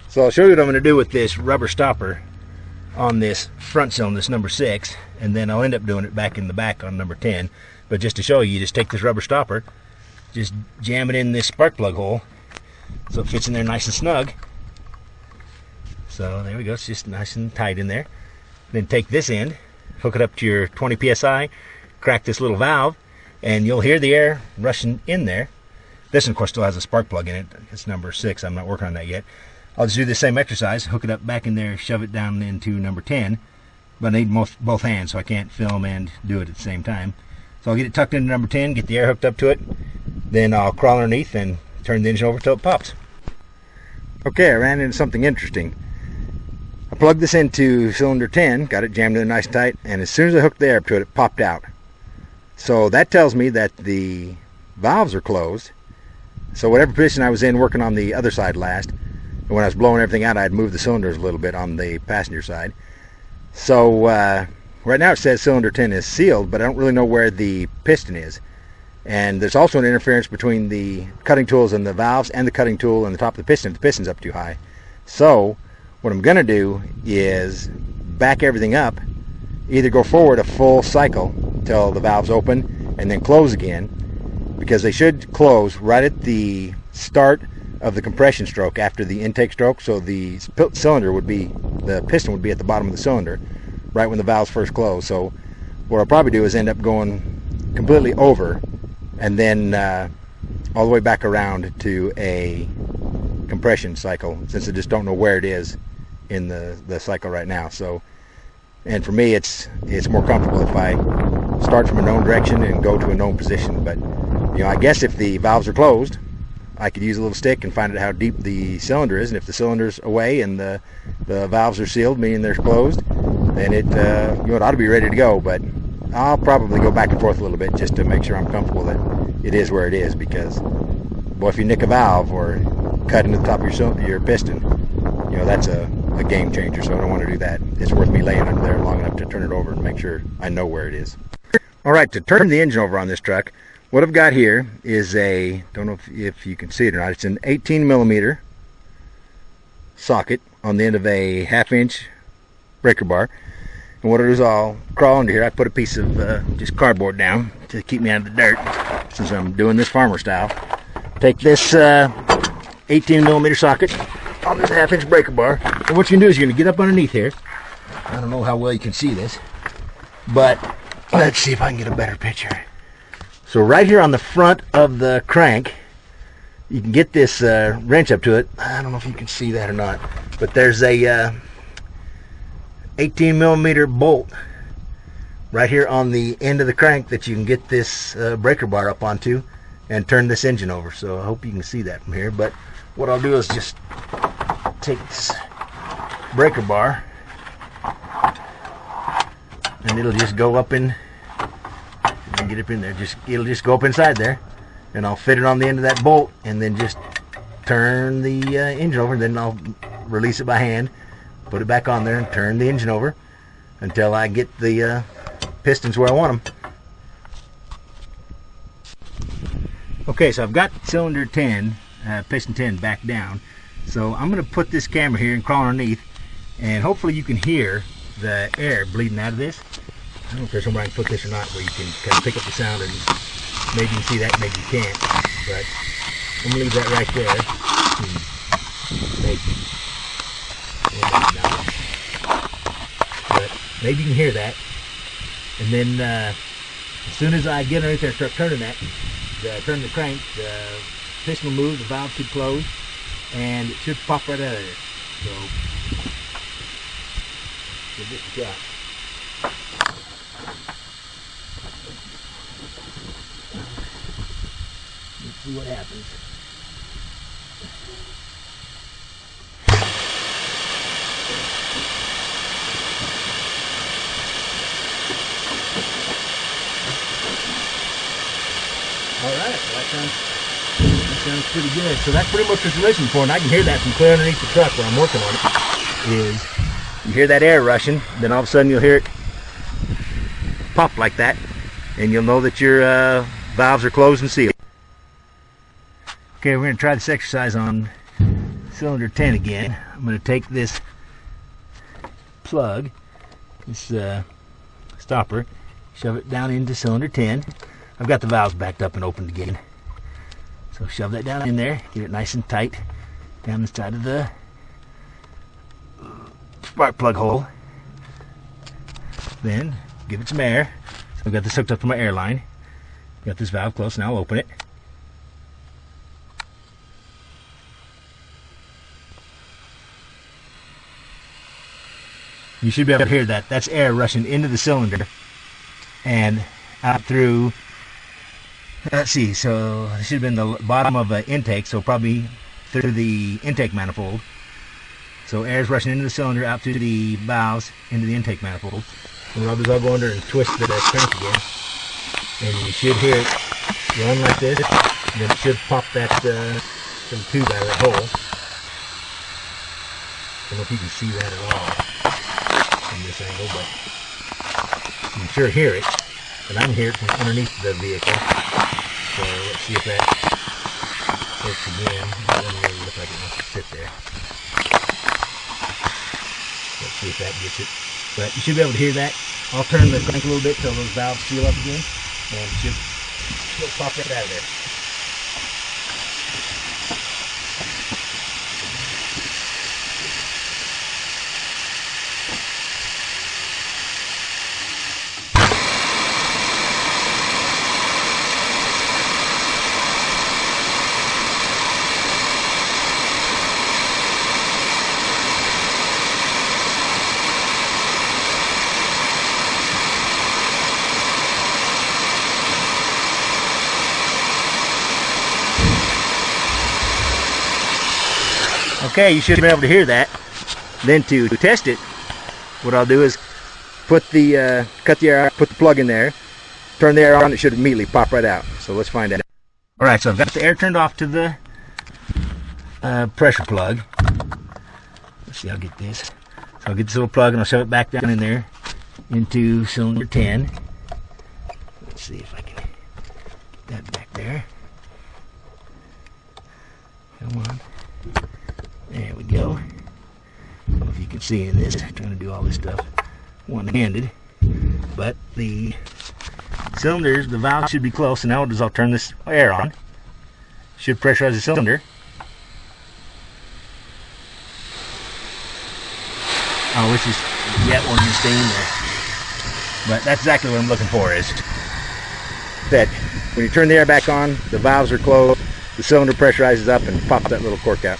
So I'll show you what I'm going to do with this rubber stopper on this front cylinder, this number 6, and then I'll end up doing it back in the back on number 10. But just to show you, just take this rubber stopper, just jam it in this spark plug hole so it fits in there nice and snug. So there we go, it's just nice and tight in there. Then take this end, hook it up to your 20 psi, crack this little valve, and you'll hear the air rushing in there. This one, of course, still has a spark plug in it. It's number 6. I'm not working on that yet. I'll just do the same exercise, hook it up back in there, shove it down into number 10. But I need both hands, so I can't film and do it at the same time. So I'll get it tucked into number 10, get the air hooked up to it. Then I'll crawl underneath and turn the engine over till it pops. Okay, I ran into something interesting. I plugged this into cylinder 10, got it jammed in nice and tight, and as soon as I hooked the air up to it, it popped out. So that tells me that the valves are closed. So whatever position I was in working on the other side last, and when I was blowing everything out, I'd moved the cylinders a little bit on the passenger side. So right now it says cylinder 10 is sealed, but I don't really know where the piston is. And there's also an interference between the cutting tools and the valves and the cutting tool and the top of the piston if the piston's up too high. So what I'm going to do is back everything up, either go forward a full cycle till the valves open and then close again, because they should close right at the start of the compression stroke after the intake stroke. So the cylinder would be, the piston would be at the bottom of the cylinder right when the valves first close. So what I'll probably do is end up going completely over and then all the way back around to a compression cycle, since I just don't know where it is in the cycle right now. So, and for me it's more comfortable if I start from a known direction and go to a known position. But you know, I guess if the valves are closed, I could use a little stick and find out how deep the cylinder is, and if the cylinder's away and the valves are sealed, meaning they're closed, then it ought to be ready to go. But I'll probably go back and forth a little bit just to make sure I'm comfortable that it is where it is, because boy, if you nick a valve or cut into the top of your piston, you know, that's a game changer. So I don't want to do that. It's worth me laying under there long enough to turn it over and make sure I know where it is. All right, to turn the engine over on this truck, what I've got here is a, don't know if you can see it or not, it's an 18mm socket on the end of a 1/2-inch breaker bar. And what I do is I'll crawl under here. I put a piece of just cardboard down to keep me out of the dirt, since I'm doing this farmer style. Take this 18mm socket on this 1/2-inch breaker bar, and what you can do is you're going to get up underneath here. I don't know how well you can see this, but let's see if I can get a better picture. So right here on the front of the crank, you can get this wrench up to it. I don't know if you can see that or not, but there's a 18mm bolt right here on the end of the crank that you can get this breaker bar up onto and turn this engine over. So I hope you can see that from here. But what I'll do is just take this breaker bar and it'll just go up in, get up in there, it'll just go up inside there, and I'll fit it on the end of that bolt and then just turn the engine over, and then I'll release it by hand, put it back on there and turn the engine over until I get the pistons where I want them. Okay, so I've got cylinder 10, piston 10 back down, so I'm going to put this camera here and crawl underneath, and hopefully you can hear the air bleeding out of this. I don't know if there's somewhere I can put this or not where you can kind of pick up the sound, and maybe you can see that, maybe you can't. But I'm going to leave that right there. Maybe not. But maybe you can hear that. And then as soon as I get underneath there and start turning that, turn the crank, the piston will move, the valve should close, and it should pop right out of there. So give this a shot. Let's see what happens. All right, well, that sounds pretty good. So that's pretty much what you're listening for, and I can hear that from clear underneath the truck where I'm working on it. Is you hear that air rushing, then all of a sudden you'll hear it pop like that, and you'll know that your valves are closed and sealed. Okay, we're going to try this exercise on cylinder 10 again. I'm going to take this plug, this stopper, shove it down into cylinder 10. I've got the valves backed up and opened again. So shove that down in there, get it nice and tight down the side of the spark plug hole. Then give it some air. So I've got this hooked up to my air line. Got this valve close, now I'll open it. You should be able to hear that. That's air rushing into the cylinder and out through, let's see, so it should have been the bottom of an intake, so probably through the intake manifold. So air is rushing into the cylinder, out through the valves, into the intake manifold. And what I'll do is I'll go under and twist the crank again, and you should hear it run like this, and then it should pop that little tube out of that hole. I don't know if you can see that at all from this angle, but you can sure hear it. But I can hear it from underneath the vehicle. So let's see if that works again. It doesn't really look like it wants to sit there. Let's see if that gets it. But you should be able to hear that. I'll turn the crank a little bit till those valves seal up again, and it should pop right out of there. Okay, you should be able to hear that. Then to test it, what I'll do is cut the air out, put the plug in there, turn the air on, it should immediately pop right out. So let's find out. Alright, so I've got the air turned off to the pressure plug. Let's see, I'll get this. So I'll get this little plug and I'll shove it back down in there into cylinder 10. Let's see if I can get that back there. Come on. There we go. I don't know if you can see in this. I'm trying to do all this stuff one-handed. But the cylinders, the valve should be close. So now what I'll do is I'll turn this air on. Should pressurize the cylinder. I wish this yet one can stay in there. But that's exactly what I'm looking for, is that when you turn the air back on, the valves are closed, the cylinder pressurizes up and pops that little cork out.